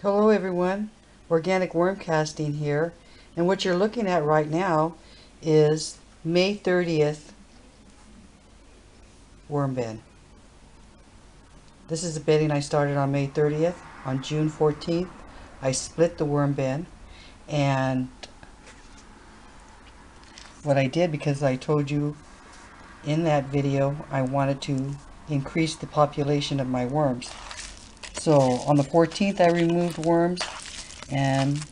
Hello everyone, Organic Worm Casting here, and what you're looking at right now is May 30th worm bed. This is the bedding I started on May 30th. On June 14th I split the worm bed, and what I did, because I told you in that video I wanted to increase the population of my worms. So on the 14th I removed worms, and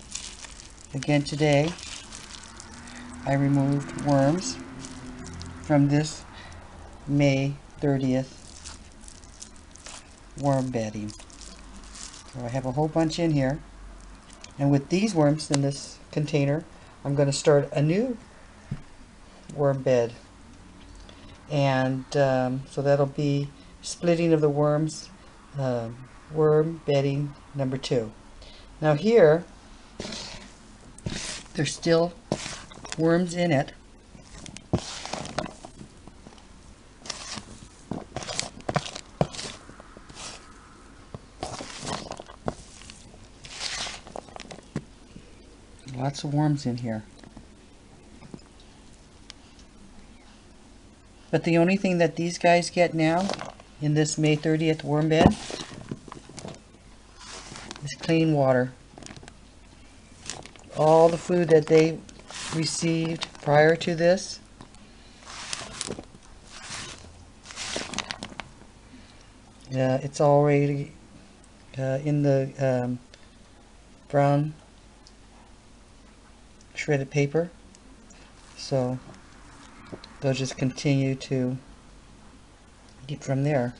again today I removed worms from this May 30th worm bedding. So I have a whole bunch in here, and with these worms in this container I'm going to start a new worm bed, and so that'll be splitting of the worms, worm bedding number 2. Now here there's still worms in it. Lots of worms in here. But the only thing that these guys get now in this May 30th worm bed is clean water. All the food that they received prior to this it's already in the brown shredded paper, so they'll just continue to eat from there.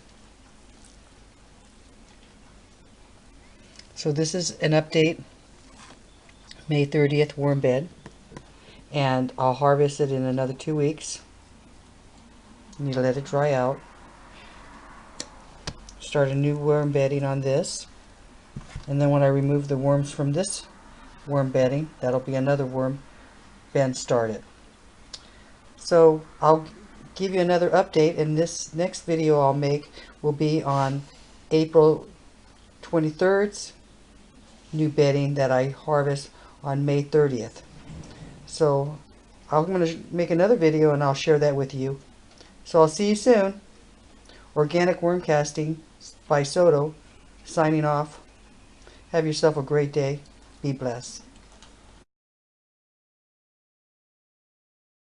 So this is an update, May 30th worm bed, and I'll harvest it in another 2 weeks. You need to let it dry out. Start a new worm bedding on this, and then when I remove the worms from this worm bedding, that'll be another worm bed started. So I'll give you another update, and this next video I'll make will be on April 23rd's new bedding that I harvest on May 30th. So I'm going to make another video and I'll share that with you. So I'll see you soon. Organic Worm Casting by SOTO, signing off. Have yourself a great day. Be blessed.